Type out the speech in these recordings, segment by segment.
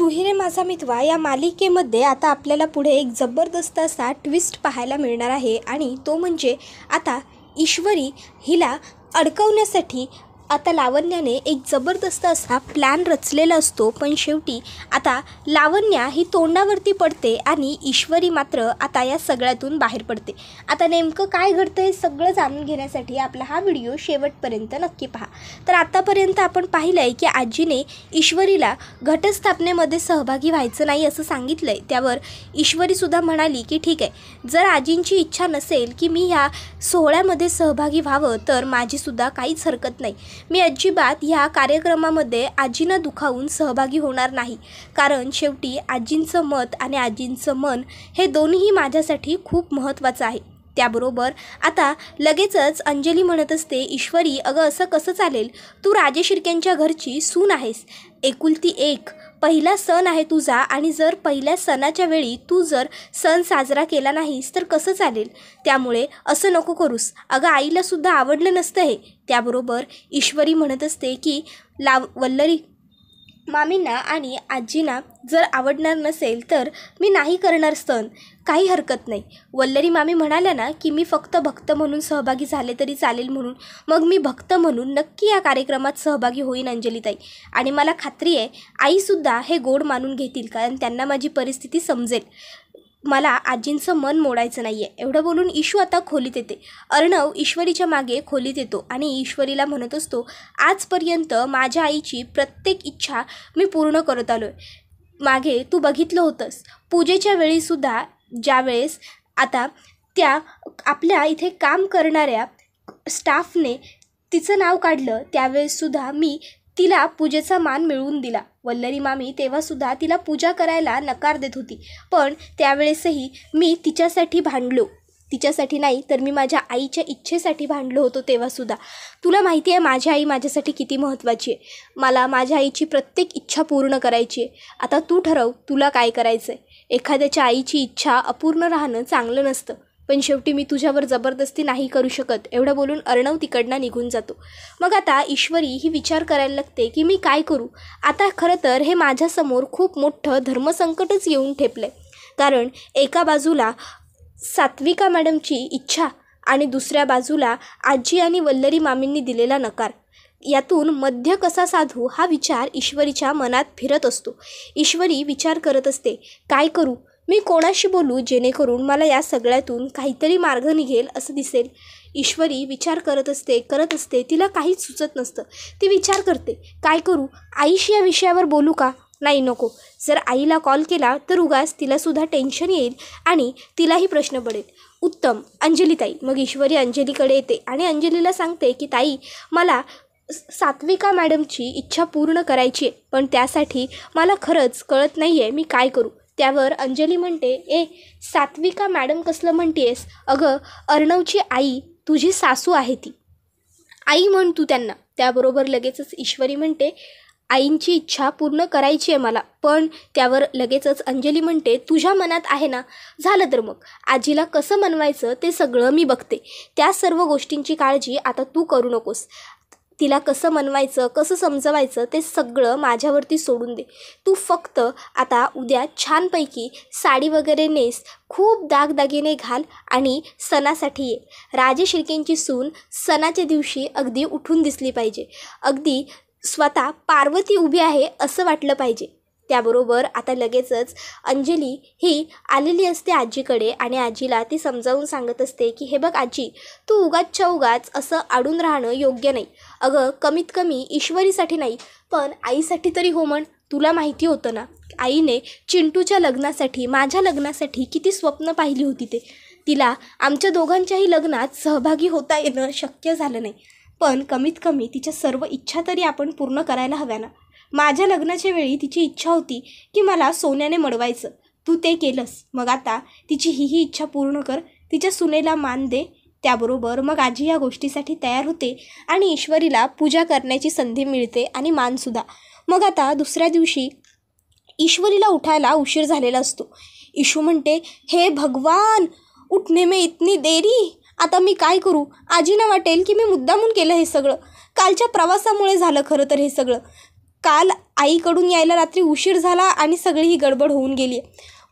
तू ही रे माझा मितवा या मालिकेमध्ये आता आपल्याला पुढे एक जबरदस्त असा ट्विस्ट पाहायला मिळणार आहे आणि तो म्हणजे आता ईश्वरी हिला अडकवण्यासाठी आता लावण्याने एक जबरदस्त असा प्लॅन रचलेला असतो। पण शेवटी आता लावण्या ही तोंडावरती पडते आणि ईश्वरी मात्र आता या सगळ्यातून बाहेर पडते। आता नेमकं काय घडतं हे सगळं जाणून घेण्यासाठी आपला हा व्हिडिओ शेवटपर्यंत नक्की पहा। तर आतापर्यंत आपण पाहिलं आहे की आजीने ईश्वरीला घटस्थापनेमध्ये सहभागी व्हायचं नाही असं सांगितलं आहे। त्यावर ईश्वरीसुद्धा म्हणाली की ठीक आहे, जर आजींची इच्छा नसेल की मी ह्या सोहळ्यामध्ये सहभागी व्हावं तर माझीसुद्धा काहीच हरकत नाही। मी अजिबात ह्या कार्यक्रमामध्ये आजींना दुखावून सहभागी होणार नाही, कारण शेवटी आजींचं मत आणि आजींचं मन हे दोन्ही माझ्यासाठी खूप महत्त्वाचं आहे। त्याबरोबर आता लगेचच अंजली म्हणत असते, ईश्वरी अगं असं कसं चालेल, तू राजे शिर्क्यांच्या घरची सून आहेस, एकुलती एक, पहिला सण आहे तुझा आणि जर पहिल्या सणाच्या वेळी तू जर सण साजरा केला नाहीस तर कसं चालेल, त्यामुळे असं नको करूस, अगं आईलासुद्धा आवडलं नसतं हे। त्याबरोबर ईश्वरी म्हणत असते की वल्लरी मामींना आणि आजींना जर आवडणार नसेल तर मी नाही करणार सण, काही हरकत नाही। वल्लरी मामी म्हणाल्या ना की मी फक्त भक्त म्हणून सहभागी झाले तरी चालेल म्हणून, मग मी भक्त म्हणून नक्की या कार्यक्रमात सहभागी होईन अंजलीताई, आणि मला खात्री आहे आईसुद्धा हे गोड मानून घेतील, कारण त्यांना माझी परिस्थिती समजेल, मला आजींचं मन मोडायचं नाही आहे। एवढं बोलून ईशू आता खोलीत येते। अर्णव ईश्वरीच्या मागे खोलीत येतो आणि ईश्वरीला म्हणत असतो, आजपर्यंत माझ्या आईची प्रत्येक इच्छा मी पूर्ण करत आलो आहे। मागे तू बघितलं होतंस पूजेच्या वेळीसुद्धा, ज्यावेळेस आता त्या आपल्या इथे काम करणाऱ्या स्टाफने तिचं नाव काढलं त्यावेळेससुद्धा मी तिला पूजेचा मान मिळवून दिला। वल्लरी मामी तेव्हासुद्धा तिला पूजा करायला नकार देत होती, पण त्यावेळेसही मी तिच्यासाठी भांडलो, तिच्यासाठी नाही तर मी माझ्या आईच्या इच्छेसाठी भांडलो होतो तेव्हासुद्धा। तुला माहिती आहे माझी आई माझ्यासाठी किती महत्त्वाची आहे, मला माझ्या आईची प्रत्येक इच्छा पूर्ण करायची आहे। आता तू ठरव तुला काय करायचं आहे, एखाद्याच्या आईची इच्छा अपूर्ण राहणं चांगलं नसतं, पण शेवटी मी तुझ्यावर जबरदस्ती नाही करू शकत। एवढं बोलून अर्णव तिकडनं निघून जातो। मग आता ईश्वरी ही विचार करायला लागते की मी काय करू। आता खरं तर हे माझ्यासमोर खूप मोठं धर्मसंकटच येऊन ठेपलं आहे, कारण एका बाजूला सात्विका मॅडमची इच्छा आणि दुसऱ्या बाजूला आजी आणि वल्लरी मामींनी दिलेला नकार, यातून मध्य कसा साधू हा विचार ईश्वरीच्या मनात फिरत असतो। ईश्वरी विचार करत असते, काय करू, मी कोणाशी बोलू जेणेकरून मला या सगळ्यातून काहीतरी मार्ग निघेल असं दिसेल। ईश्वरी विचार करत असते, तिला काहीच सुचत नसतं। ती विचार करते, काय करू, आईशी या विषयावर बोलू का, नाही नको, जर आईला कॉल केला तर उगाच तिलासुद्धा टेन्शन येईल आणि तिलाही प्रश्न पडेल। उत्तम, अंजलीताई। मग ईश्वरी अंजलीकडे येते आणि अंजलीला सांगते की ताई, मला सात्विका मॅडमची इच्छा पूर्ण करायची आहे, पण त्यासाठी मला खरंच कळत नाही आहे मी काय करू। त्यावर अंजली म्हणते, ए सात्विका मॅडम कसलं म्हणतेस, अगं अर्णवची आई तुझी सासू आहे, ती आई म्हण तू त्यांना। त्याबरोबर लगेचच ईश्वरी म्हणते, आईंची इच्छा पूर्ण करायची आहे मला, पण त्यावर लगेचच अंजली म्हणते, तुझ्या मनात आहे ना, झालं तर मग आजीला कसं मनवायचं ते सगळं मी बघते, त्या सर्व गोष्टींची काळजी आता तू करू नकोस, तिला कसं मनवायचं कसं समजवायचं ते सगळं माझ्यावरती सोडून दे, तू फक्त आता उद्या छानपैकी साडी वगैरे नेस, खूप दागदागिने घाल आणि सणासाठी ये, राजे शिर्केंची सून सणाच्या दिवशी अगदी उठून दिसली पाहिजे, अगदी स्वतः पार्वती उभी आहे असं वाटलं पाहिजे। त्याबरोबर आता लगेचच अंजली ही आलेली असते आजीकडे आणि आजीला ती समजावून सांगत असते की हे बघ आजी, तू उगाचच्या उगाच असं अडून राहणं योग्य नाही, अगं कमीत कमी ईश्वरीसाठी नाही पण आईसाठी तरी हो म्हण। तुला माहिती होतं ना आईने चिंटूच्या लग्नासाठी, माझ्या लग्नासाठी किती स्वप्न पाहिली होती, ते तिला आमच्या दोघांच्याही लग्नात सहभागी होता येणं शक्य झालं नाही, पण कमीत कमी तिच्या सर्व इच्छा तरी आपण पूर्ण करायला हव्या ना। माझ्या लग्नाच्या वेळी तिची इच्छा होती की मला सोन्याने मडवायचं, तू ते केलंस, मग आता तिची ही इच्छा पूर्ण कर, तिच्या सुनेला मान दे। त्याबरोबर मग आजी या गोष्टीसाठी तयार होते आणि ईश्वरीला पूजा करण्याची संधी मिळते आणि मानसुद्धा। मग आता दुसऱ्या दिवशी ईश्वरीला उठायला उशीर झालेला असतो। ईशू म्हणते, हे भगवान, उठने में इतनी देरी, आता मी काय करू, आजीना वाटेल की मी मुद्दामून केलं हे सगळं, कालच्या प्रवासामुळे झालं खरं तर हे सगळं, काल आईकडून यायला रात्री उशीर झाला आणि सगळी ही गडबड होऊन गेली.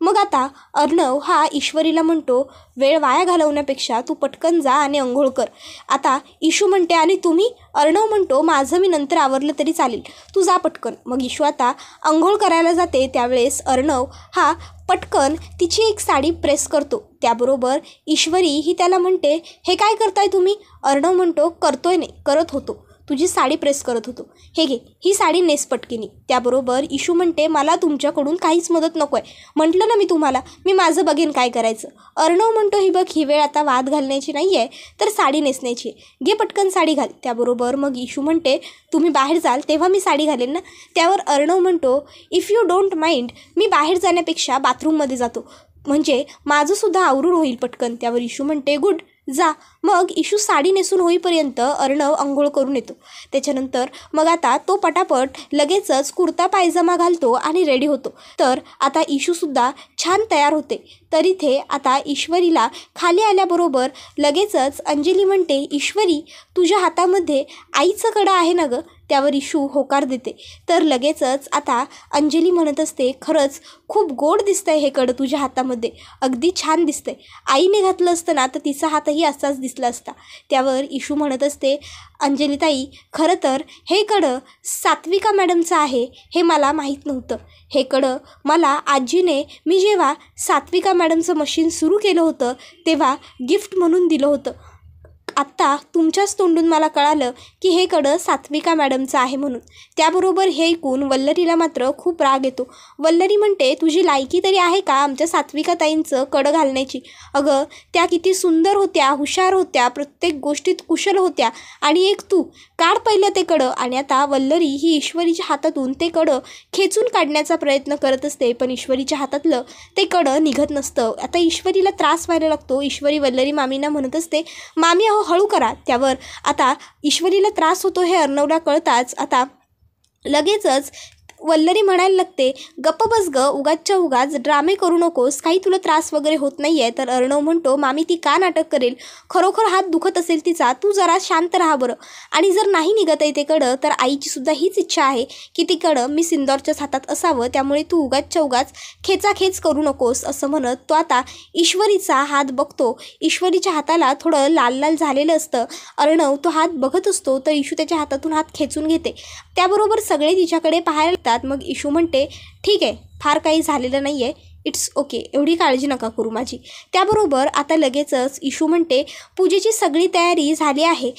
मग आता अर्णव हा ईश्वरीला म्हणतो, वेळ वाया घालवण्यापेक्षा तू पटकन जा आणि अंघोळ कर. आता ईशू म्हणते, आणि तुम्ही? अर्णव म्हणतो, माझं मी नंतर आवरलं तरी चालेल, तू जा पटकन. मग ईशू आता अंघोळ करायला जाते. त्यावेळेस अर्णव हा पटकन तिची एक साडी प्रेस करतो. त्याबरोबर ईश्वरी ही त्याला म्हणते, हे काय करताय तुम्ही? अर्णव म्हणतो, करतोय नाही, करत होतो, तुझी साडी प्रेस करत होतो, हे घे, ही साडी नेस पटकिनी. त्याबरोबर ईशू म्हणते, मला तुमच्याकडून काहीच मदत नको आहे, म्हटलं ना मी तुम्हाला, मी माझं बघेन काय करायचं. अर्णव म्हणतो, ही बघ, ही वेळ आता वाद घालण्याची नाही आहे, तर साडी नेसण्याची आहे, घे पटकन साडी घाल. त्याबरोबर मग ईशू म्हणते, तुम्ही बाहेर जाल तेव्हा मी साडी घालेन ना. त्यावर अर्णव म्हणतो, इफ यू डोंट माइंड, मी बाहेर जाण्यापेक्षा बाथरूममध्ये जातो, म्हणजे माझंसुद्धा आवरून होईल पटकन. त्यावर ईशू म्हणते, गुड, जा. मग ईशू साडी नेसून होईपर्यंत अर्णव अंघोळ करून येतो. त्याच्यानंतर मग आता तो पटापट लगेचच कुर्ता पायजमा घालतो आणि रेडी होतो. तर आता ईशूसुद्धा छान तयार होते. तर इथे आता ईश्वरीला खाली आल्याबरोबर लगेचच अंजली म्हणते, ईश्वरी, तुझ्या हातामध्ये आईचं कडं आहे ना गं? त्यावर ईशू होकार देते. तर लगेचच आता अंजली म्हणत असते, खरंच खूप गोड दिसतंय हे कडं तुझ्या हातामध्ये, अगदी छान दिसतंय, आईने घातलं असतं ना तर तिचा हातही असाच दिसला असता. त्यावर ईशू म्हणत असते, अंजलीताई, खरं तर हे कडं सात्विका मॅडमचं आहे, हे मला माहीत नव्हतं. हे कडं मला आजीने मी जेव्हा सात्विका मॅडमचं मशीन सुरू केलं होतं तेव्हा गिफ्ट म्हणून दिलं होतं. आत्ता तुमच्याच तोंडून मला कळालं की हे कडं सात्विका मॅडमचं आहे म्हणून. त्याबरोबर हे ऐकून वल्लरीला मात्र खूप राग येतो. वल्लरी म्हणते, तुझी लायकी तरी आहे का आमच्या सात्विका ताईंचं कडं घालण्याची? अगं, त्या किती सुंदर होत्या, हुशार होत्या, प्रत्येक गोष्टीत कुशल होत्या, आणि एक तू, काढ पहिलं ते कडं. आणि आता वल्लरी ही ईश्वरीच्या हातातून ते कडं खेचून काढण्याचा प्रयत्न करत असते, पण ईश्वरीच्या हातातलं ते कडं निघत नसतं. आता ईश्वरीला त्रास व्हायला लागतो. ईश्वरी वल्लरी मामींना म्हणत असते, मामी अहो हळू करा. त्यावर आता ईश्वरीला त्रास होतो हे अर्णवला कळताच आता लगेचच वल्लरी म्हणायला लागते, गप्प बस ग, उगाचच्या उगाच ड्रामे करू नकोस, काही तुला त्रास वगैरे होत नाही आहे. तर अर्णव म्हणतो, मामी ती का नाटक करेल, खरोखर हात दुखत असेल तिचा, तू जरा शांत राहा बरं. आणि जर नाही निघत आहे ते कडं तर आईची सुद्धा हीच इच्छा आहे की ती कडं मी सिंदूरच्याच हातात असावं, त्यामुळे तू उगाचच्या उगाच खेचाखेच करू नकोस, असं म्हणत तो आता ईश्वरीचा हात बघतो. ईश्वरीच्या हाताला थोडं लाल लाल झालेलं असतं. अर्णव तो हात बघत असतो तर ईशू त्याच्या हातातून हात खेचून घेते. त्याबरोबर सगळे तिच्याकडे पाहायला लागतात. मग ईशू म्हणते, ठीक आहे, फार काही झालेलं नाही आहे, इट्स ओके, एवढी काळजी नका करू माझी. त्याबरोबर आता लगेचच ईशू म्हणते, पूजेची सगळी तयारी झाली आहे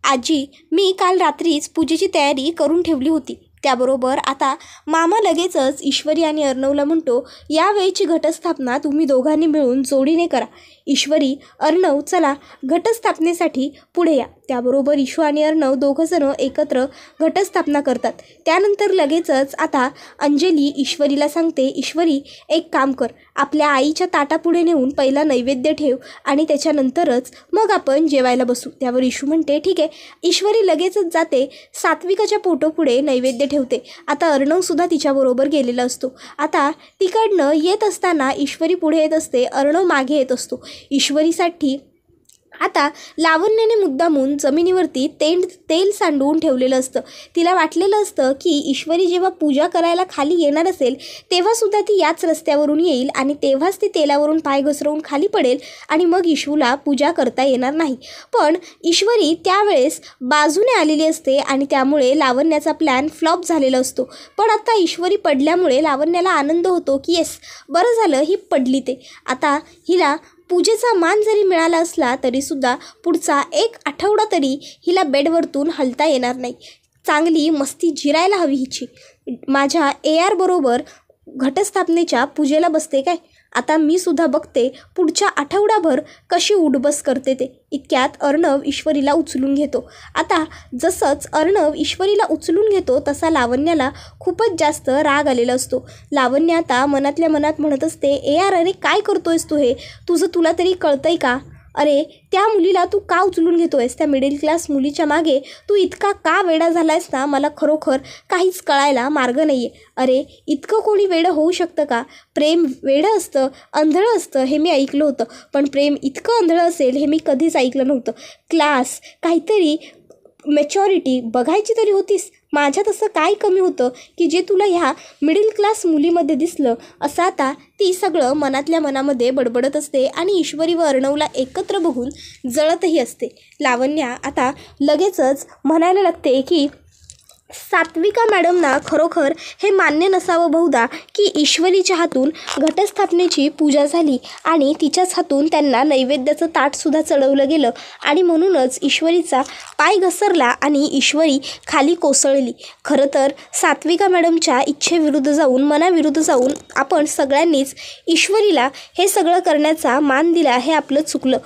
आजी, मी काल रात्रीच पूजेची तयारी करून ठेवली होती. त्याबरोबर आता मामा लगेचच ईश्वरी आणि अर्णवला म्हणतो, यावेळीची घटस्थापना तुम्ही दोघांनी मिळून जोडीने करा. ईश्वरी, अर्णव, चला घटस्थापनेसाठी पुढे या. त्याबरोबर ईशू आणि अर्णव दोघंजणं एकत्र घटस्थापना करतात. त्यानंतर लगेचच आता अंजली ईश्वरीला सांगते, ईश्वरी, एक काम कर, आपल्या आईच्या ताटापुढे नेऊन पहिला नैवेद्य ठेव आणि त्याच्यानंतरच मग आपण जेवायला बसू. त्यावर ईशू म्हणते, ठीक आहे. ईश्वरी लगेचच जाते, सात्विकाच्या फोटोपुढे नैवेद्य ठेवते. आता अर्णवसुद्धा तिच्याबरोबर गेलेला असतो. आता तिकडनं येत असताना ईश्वरी पुढे येत असते, अर्णव मागे येत असतो. ईश्वरीसाठी आता लावण्याने मुद्दामून जमिनीवरती तेल सांडवून ठेवलेलं असतं. तिला वाटलेलं असतं की ईश्वरी जेव्हा पूजा करायला खाली येणार असेल तेव्हासुद्धा ती याच रस्त्यावरून येईल आणि तेव्हाच ती तेलावरून पाय घसरवून खाली पडेल आणि मग ईशूला पूजा करता येणार नाही. पण ईश्वरी त्यावेळेस बाजूने आलेली असते आणि त्यामुळे लावण्याचा प्लॅन फ्लॉप झालेला असतो. पण आता ईश्वरी पडल्यामुळे लावण्याला आनंद होतो की येस, बरं झालं ही पडली ते. आता हिला पूजेचा मान जरी मिळाला असला तरीसुद्धा पुढचा 1 आठवडा तरी हिला बेडवरतून हलता येणार नाही. चांगली मस्ती जिरायला हवी हिची. माझ्या AR बरोबर घटस्थापनेच्या पूजेला बसते काय. आता मी सुद्धा बघते पुढच्या आठवडाभर कशी उठबस करते ते. इतक्यात अर्णव ईश्वरीला उचलून घेतो. आता जसंच अर्णव ईश्वरीला उचलून घेतो तसा लावण्याला खूपच जास्त राग आलेला असतो. लावण्य आता मनातल्या मनात म्हणत असते, AR, अरे काय करतोयस तू हे, तुला तरी कळतंय का? अरे त्या मुलीला तू का उचलून घेतो आहेस? त्या मिडल क्लास मुलीच्या मागे तू इतका का वेडा झाला आहेस ना, मला खरोखर काहीच कळायला मार्ग नाही आहे. अरे इतकं कोणी वेडं होऊ शकतं का? प्रेम वेडं असतं, आंधळं असतं हे मी ऐकलं होतं, पण प्रेम इतकं आंधळं असेल हे मी कधीच ऐकलं नव्हतं. क्लास, काहीतरी मॅच्युरिटी बघायची तरी होतीस. माझ्यात असं काय कमी होतं की जे तुला ह्या मिडल क्लास मुलीमध्ये दिसलं. असं आता ती सगळं मनातल्या मनामध्ये बडबडत असते आणि ईश्वरी व अर्णवला एकत्र बघून जळतही असते. लावण्या आता लगेचच म्हणायला लागते की सात्विका मॅडमना खरोखर हे मान्य नसावं बहुधा की ईश्वरीच्या हातून घटस्थापनेची पूजा झाली आणि तिच्याच हातून त्यांना नैवेद्याचं ताटसुद्धा चढवलं गेलं आणि म्हणूनच ईश्वरीचा पाय घसरला आणि ईश्वरी खाली कोसळली. खरं तर सात्विका मॅडमच्या इच्छेविरुद्ध जाऊन मनाविरुद्ध जाऊन आपण सगळ्यांनीच ईश्वरीला हे सगळं करण्याचा मान दिला. हे आपलं चुकलं.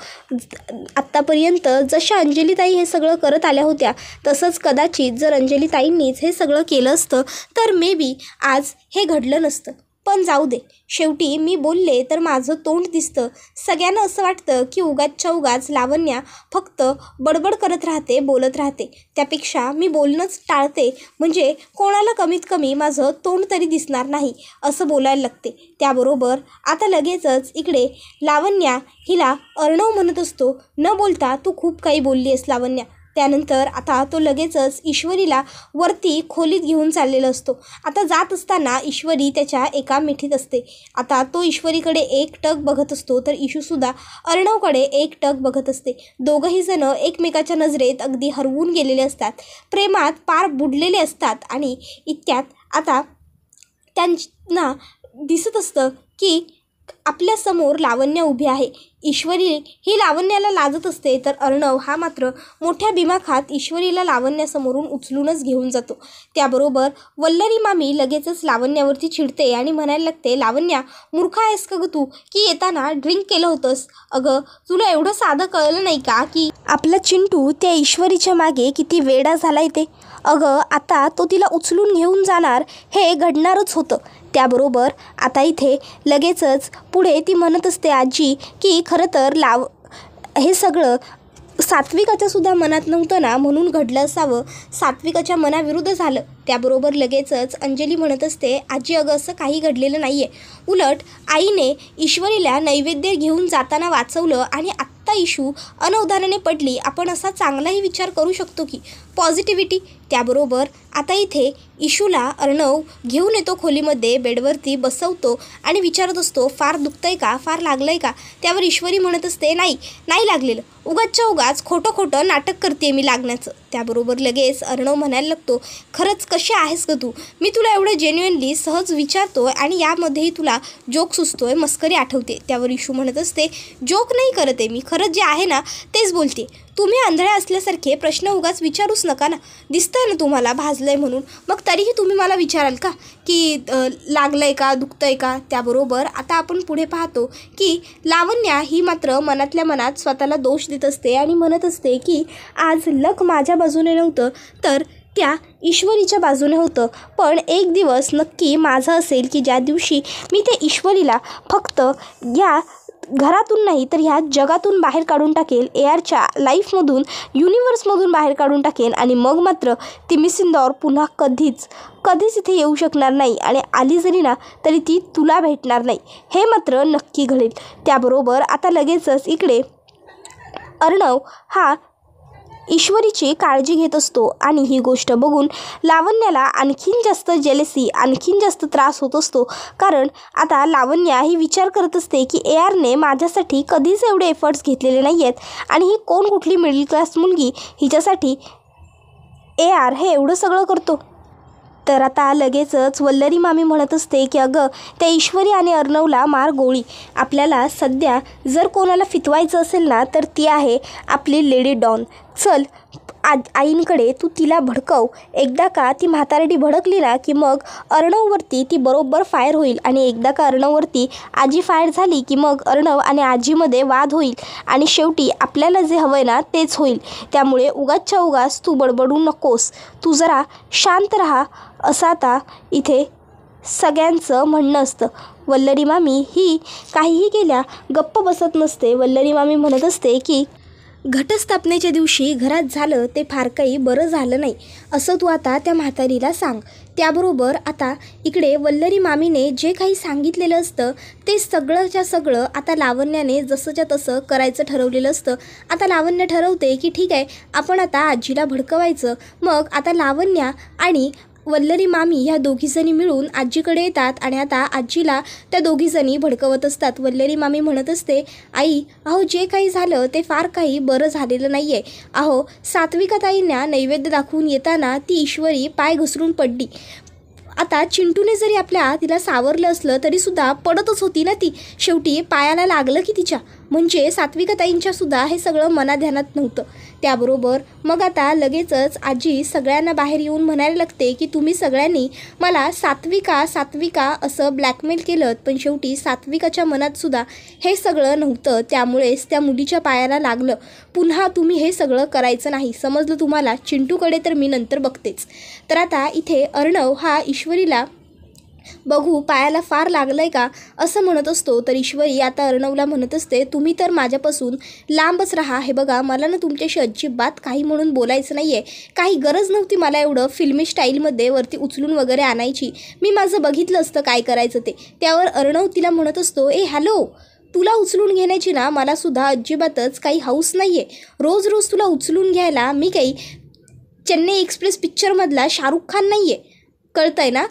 आत्तापर्यंत जशा अंजलीताई हे सगळं करत आल्या होत्या तसंच कदाचित जर अंजलीताई हे सगळं केलं असतं तर मे बी आज हे घडलं नसतं. पण जाऊ दे, शेवटी मी बोलले तर माझं तोंड दिसतं. सगळ्यांना असं वाटतं की उगाचच्या उगाच लावण्या फक्त बडबड करत राहते, बोलत राहते. त्यापेक्षा मी बोलणंच टाळते म्हणजे कोणाला कमीत कमी माझं तोंड तरी दिसणार नाही असं बोलायला लागते. त्याबरोबर आता लगेचच इकडे लावण्या हिला अर्णव म्हणत असतो, न बोलता तू खूप काही बोलली आहेस लावण्या. त्यानंतर आता तो लगेचच ईश्वरीला वरती खोलीत घेऊन चाललेला असतो. आता जात असताना ईश्वरी त्याच्या एका मिठीत असते. आता तो ईश्वरीकडे एक टक बघत असतो तर ईशूसुद्धा अर्णवकडे एक टक बघत असते. दोघंही जण एकमेकाच्या नजरेत अगदी हरवून गेलेले असतात, प्रेमात पार बुडलेले असतात आणि इतक्यात आता त्यांना दिसत असतं की आपल्यासमोर लावण्या उभी आहे. ईश्वरी ही लावण्याला लाजत असते तर अर्णव हा मात्र मोठ्या दिमाखात ईश्वरीला लावण्यासमोरून उचलूनच घेऊन जातो. त्याबरोबर वल्लरी मामी लगेचच लावण्यावरती चिडते आणि म्हणायला लागते, लावण्या मूर्ख आहेस का गं तू की येताना ड्रिंक केलं होतंस? अगं तुला एवढं साधं कळलं नाही का की आपला चिंटू त्या ईश्वरीच्या मागे किती वेडा झालाय ते? अगं आता तो तिला उचलून घेऊन जाणार हे घडणारच होतं. त्याबरोबर आता इथे लगेचच पुढे ती म्हणत असते आजी की खरं तर हे सगळं सात्विकाच्यासुद्धा मनात नव्हतं ना, म्हणून घडलं असावं. सात्विकाच्या मनाविरुद्ध झालं. त्याबरोबर लगेचच अंजली म्हणत असते, आजी अगं असं काही घडलेलं नाही आहे. उलट आईने ईश्वरीला नैवेद्य घेऊन जाताना वाचवलं आणि आत्ता इशू अनवधानाने पडली. आपण असा चांगलाही विचार करू शकतो की पॉझिटिव्हिटी. त्याबरोबर आता इथे इशूला अर्णव घेऊन येतो खोलीमध्ये, बेडवरती बसवतो आणि विचारत असतो, फार दुखतंय का, फार लागलंय का? त्यावर ईश्वरी म्हणत असते, नाही लागलेलं, उगाचच्या उगाच खोटं नाटक करते मी लागण्याचं. त्याबरोबर लगेच अर्णव म्हणायला लागतो, खरंच कशी आहेस ग तू? मी तुला एवढं जेन्युइनली सहज विचारतोय आणि यामध्येही तुला जोक सुचतोय, मस्करी आठवते. त्यावर इशू म्हणत असते, जोक नाही करत आहे मी, खरंच जे आहे ना तेच बोलते. तुम्ही आंधळ्या असल्यासारखे प्रश्न उगाच विचारूच नका ना. दिसतंय ना तुम्हाला भाजलंय म्हणून, मग तरीही तुम्ही मला विचाराल का की लागलंय का, दुखतंय का? त्याबरोबर आता आपण पुढे पाहतो की लावण्या ही मात्र मनातल्या मनात स्वतःला दोष देत असते आणि म्हणत असते की आज लक माझ्या बाजूने नव्हतं तर त्या ईश्वरीच्या बाजूने होतं. पण एक दिवस नक्की माझा असेल की ज्या दिवशी मी त्या ईश्वरीला फक्त या घरातून नाही तर ह्या जगातून बाहेर काढून टाकेल, ARच्या लाईफमधून, युनिवर्समधून बाहेर काढून टाकेन आणि मग मात्र ती मिस इंदौर पुन्हा कधीच इथे येऊ शकणार नाही आणि आली जरी ना तरी ती तुला भेटणार नाही. हे मात्र नक्की घडेल. त्याबरोबर आता लगेचच इकडे अर्णव हा ईश्वरीची काळजी घेत असतो आणि ही गोष्ट बघून लावण्याला आणखीन जास्त जेलसी, आणखीन जास्त त्रास होत असतो. कारण आता लावण्या ही विचार करत असते की ARने माझ्यासाठी कधीच एवढे एफर्ट्स घेतलेले नाही आहेत आणि ही कुठली मिडल क्लास मुलगी हिच्यासाठी AR हे एवढं सगळं करतो. तर आता लगेचच वल्लरी मामी म्हणत असते की अगं त्या ईश्वरी आणि अर्णवला मार गोळी. आपल्याला सध्या जर कोणाला फितवायचं असेल ना तर ती आहे आपली लेडी डॉन. चल आईंकडे तू तिला भडकव. एकदा का ती म्हातारडी भडकली ना की मग अर्णववरती ती बरोबर फायर होईल आणि एकदा का अर्णववरती आजी फायर झाली की मग अर्णव आणि आजीमध्ये वाद होईल आणि शेवटी आपल्याला जे हवं आहे ना तेच होईल. त्यामुळे उगाचच्या उगाच तू बडबडू नकोस, तू जरा शांत राहा असं आता इथे सगळ्यांचं म्हणणं असतं. वल्लरी मामी ही काहीही केल्या गप्प बसत नसते. वल्लरी मामी म्हणत असते की घटस्थापनेच्या दिवशी घरात झालं ते फार काही बरं झालं नाही असं तू आता त्या म्हातारीला सांग. त्याबरोबर आता इकडे वल्लरी मामीने जे काही सांगितलेलं असतं ते सगळंच्या सगळं आता लावण्याने जसंच्या तसं करायचं ठरवलेलं असतं. आता लावण्य ठरवते की ठीक आहे, आपण आता आजीला भडकवायचं. मग आता लावण्या आणि वल्लरी मामी ह्या दोघीजणी मिळून आजीकडे येतात आणि आता आजीला त्या दोघीजणी भडकवत असतात. वल्लरी मामी म्हणत असते, आई अहो जे काही झालं ते फार काही बरं झालेलं नाही आहे. अहो सात्विकाताईंना नैवेद्य दाखवून येताना ती ईश्वरी पाय घसरून पडली. आता चिंटूने जरी तिला सावरलं असलं तरीसुद्धा पडतच होती ना ती. शेवटी पायाला लागलं की तिच्या. म्हणजे सात्विकाताईंच्यासुद्धा हे सगळं मनाध्यानात नव्हतं. त्याबरोबर मग आता लगेचच आजी सगळ्यांना बाहेर येऊन म्हणायला लागते की तुम्ही सगळ्यांनी मला सात्विका असं ब्लॅकमेल केलं, पण शेवटी सात्विकाच्या मनातसुद्धा हे सगळं नव्हतं. त्यामुळेच त्या मुलीच्या पायाला लागलं. पुन्हा तुम्ही हे सगळं करायचं नाही, समजलं तुम्हाला. चिंटूकडे तर मी नंतर बघतेच. तर आता इथे अर्णव हा ईश्वरीला बघू पायाला फार लागलं आहे का असं म्हणत असतो. तर ईश्वरी आता अर्णवला म्हणत असते, तुम्ही तर माझ्यापासून लांबच राहा. हे बघा, मला ना तुमच्याशी अजिबात काही म्हणून बोलायचं नाही आहे. काही गरज नव्हती मला एवढं फिल्मी स्टाईलमध्ये वरती उचलून वगैरे आणायची. मी माझं बघितलं असतं काय करायचं ते. त्यावर अर्णव तिला म्हणत असतो, ए हॅलो, तुला उचलून घेण्याची ना मलासुद्धा अजिबातच काही हौस नाही आहे. रोज रोज तुला उचलून घ्यायला मी काही चेन्नई एक्सप्रेस पिक्चरमधला शाहरुख खान नाही आहे, कळतं आहे ना.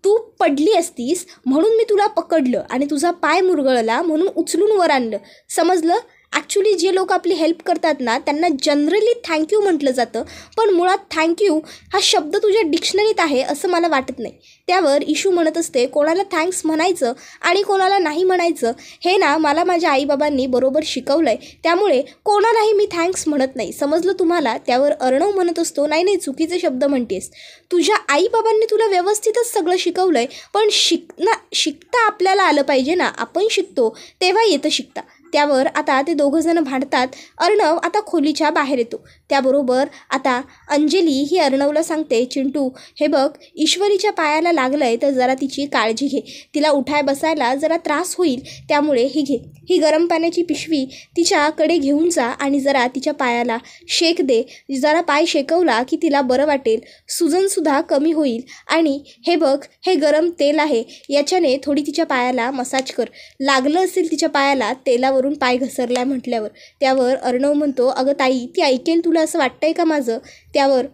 तू पडली असतीस म्हणून मी तुला पकडलं आणि तुझा पाय मुरगळला म्हणून उचलून वर आणलं, समजलं. ॲक्च्युली जे लोक आपली हेल्प करतात ना त्यांना जनरली थँक्यू म्हटलं जातं, पण मुळात थँक्यू हा शब्द तुझ्या डिक्शनरीत आहे असं मला वाटत नाही. त्यावर इशू म्हणत असते, कोणाला थँक्स म्हणायचं आणि कोणाला नाही म्हणायचं हे ना मला माझ्या आईबाबांनी बरोबर शिकवलं आहे. त्यामुळे कोणालाही मी थँक्स म्हणत नाही, समजलं तुम्हाला. त्यावर अर्णव म्हणत असतो, नाही चुकीचे शब्द म्हणतेस. तुझ्या आईबाबांनी तुला व्यवस्थितच सगळं शिकवलं आहे, पण शिकता आपल्याला आलं पाहिजे ना. आपण शिकतो तेव्हा येतं शिकता. त्यावर आता ते दोघंजणं भांडतात. अर्णव आता खोलीच्या बाहेर येतो. त्याबरोबर आता अंजली ही अर्णवला सांगते, चिंटू हे बघ, ईश्वरीच्या पायाला लागलं आहे तर जरा तिची काळजी घे. तिला उठाय बसायला जरा त्रास होईल, त्यामुळे ही घे, ही गरम पाण्याची पिशवी तिच्याकडे घेऊन जा आणि जरा तिच्या पायाला शेक दे. जरा पाय शेकवला की तिला बरं वाटेल, सुजनसुद्धा कमी होईल. आणि हे बघ, हे गरम तेल आहे, याच्याने थोडी तिच्या पायाला मसाज कर. लागलं असेल तिच्या पायाला तेलावरून पाय घसरलाय म्हटल्यावर. त्यावर अर्णव म्हणतो, अगं ताई, ती ऐकेल तुला असं वाटतंय का माझं. त्यावर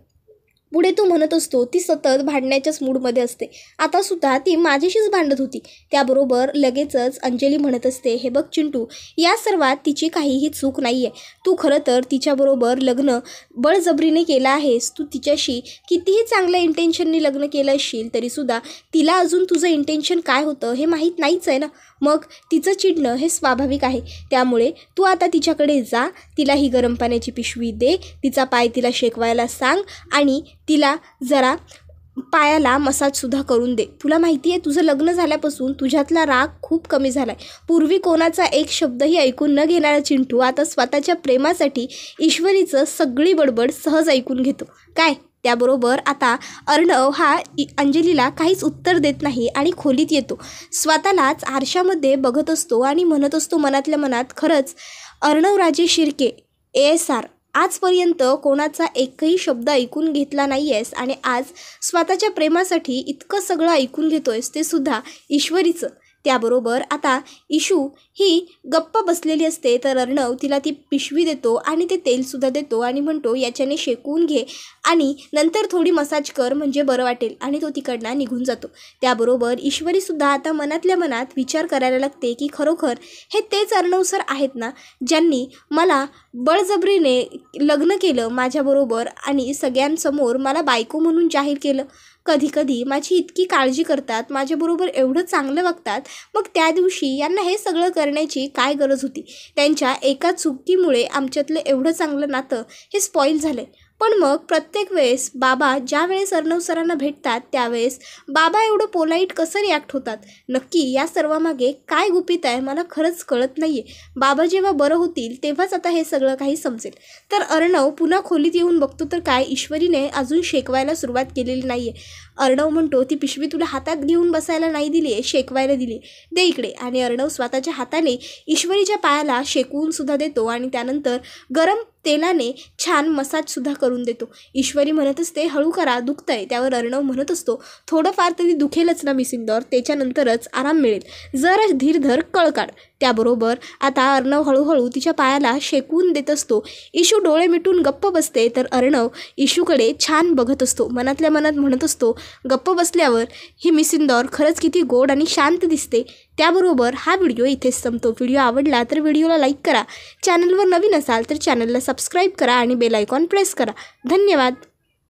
पुढे तो म्हणत असतो, ती सतत भांडण्याच्याच मूडमध्ये असते. आतासुद्धा ती माझ्याशीच भांडत होती. त्याबरोबर लगेचच अंजली म्हणत असते, हे बघ चिंटू, या सर्वात तिची काहीही चूक नाही आहे. तू खरं तर तिच्याबरोबर लग्न बळजबरीने केलं आहेस. तू तिच्याशी कितीही चांगल्या इंटेन्शननी लग्न केलं असशील तरीसुद्धा तिला अजून तुझं इंटेन्शन काय होतं हे माहीत नाहीच आहे ना. मग तिचं चिडणं हे स्वाभाविक आहे. त्यामुळे तू आता तिच्याकडे जा, तिला ही गरम पाण्याची पिशवी दे, तिचा पाय तिला शेकवायला सांग आणि तिला जरा पायाला मसाजसुद्धा करून दे. तुला माहिती आहे, तुझं लग्न झाल्यापासून तुझ्यातला राग खूप कमी झाला आहे. पूर्वी कोणाचा एक शब्दही ऐकून न घेणारा चिंटू आता स्वतःच्या प्रेमासाठी ईश्वरीचं सगळी बडबड सहज ऐकून घेतो काय. त्याबरोबर आता अर्णव हा अंजलीला काहीच उत्तर देत नाही आणि खोलीत येतो. स्वतःलाच आरशामध्ये बघत असतो आणि म्हणत असतो मनातल्या मनात, खरंच अर्णवराजे शिर्के ASR, आजपर्यंत कोणाचा एकही शब्द ऐकून घेतला नाही आहेस आणि आज स्वतःच्या प्रेमासाठी इतकं सगळं ऐकून घेतो आहेस, ते सुद्धा ईश्वरीचं. त्याबरोबर आता इशू ही गप्प बसलेली असते. तर अर्णव तिला ती पिशवी देतो आणि ते तेलसुद्धा देतो आणि म्हणतो, याच्याने शेकवून घे आणि नंतर थोडी मसाज कर, म्हणजे बरं वाटेल. आणि तो तिकडनं निघून जातो. त्याबरोबर ईश्वरीसुद्धा आता मनातल्या मनात विचार करायला लागते की खरोखर हे तेच अर्णव सर आहेत ना, ज्यांनी मला बळजबरीने लग्न केलं माझ्याबरोबर आणि सगळ्यांसमोर मला बायको म्हणून जाहीर केलं. कधी कधी माझी इतकी काळजी करतात, माझ्याबरोबर एवढं चांगलं वागतात, मग त्या दिवशी यांना हे सगळं करण्याची काय गरज होती. त्यांच्या एका चुकीमुळे आमच्यातलं एवढं चांगलं नातं हे स्पॉईल झालं. पण मग प्रत्येक वेळेस बाबा ज्या वेळेस अर्णव सरांना भेटतात त्यावेळेस बाबा एवढं पोलाईट कसं रिॲक्ट होतात. नक्की या सर्वामागे काय गुपित आहे मला खरंच कळत नाही आहे. बाबा जेव्हा बरं होतील तेव्हाच आता हे सगळं काही समजेल. तर अर्णव पुन्हा खोलीत येऊन बघतो तर काय, ईश्वरीने अजून शेकवायला सुरुवात केलेली नाही आहे. अर्णव म्हणतो, ती पिशवी तुला हातात घेऊन बसायला नाही दिली आहे, शेकवायला दिली, दे इकडे. आणि अर्णव स्वतःच्या हाताने ईश्वरीच्या पायाला शेकवून सुद्धा देतो आणि त्यानंतर गरम तेलाने छान मसाजसुद्धा करून देतो. ईश्वरी म्हणत असते हळू करा दुखतंय. त्यावर अर्णव म्हणत असतो थोडंफार तरी दुखेलच ना मिस इंदौर, त्याच्यानंतरच आराम मिळेल, जरा धीर धर, कळ काढ. त्याबरोबर आता अर्णव हळूहळू तिच्या पायाला शेकवून देत असतो. इशू डोळे मिटून गप्प बसते तर अर्णव इशूकडे छान बघत असतो. मनातल्या मनात म्हणत असतो गप्प बसल्यावर ही मिस इंदौर खरंच किती गोड आणि शांत दिसते. त्याबरोबर हा व्हिडिओ इथेच संपतो. व्हिडिओ आवडला तर व्हिडिओला लाईक करा, चॅनलवर नवीन असाल तर चॅनलला सबस्क्राईब करा आणि बेल आयकॉन प्रेस करा. धन्यवाद.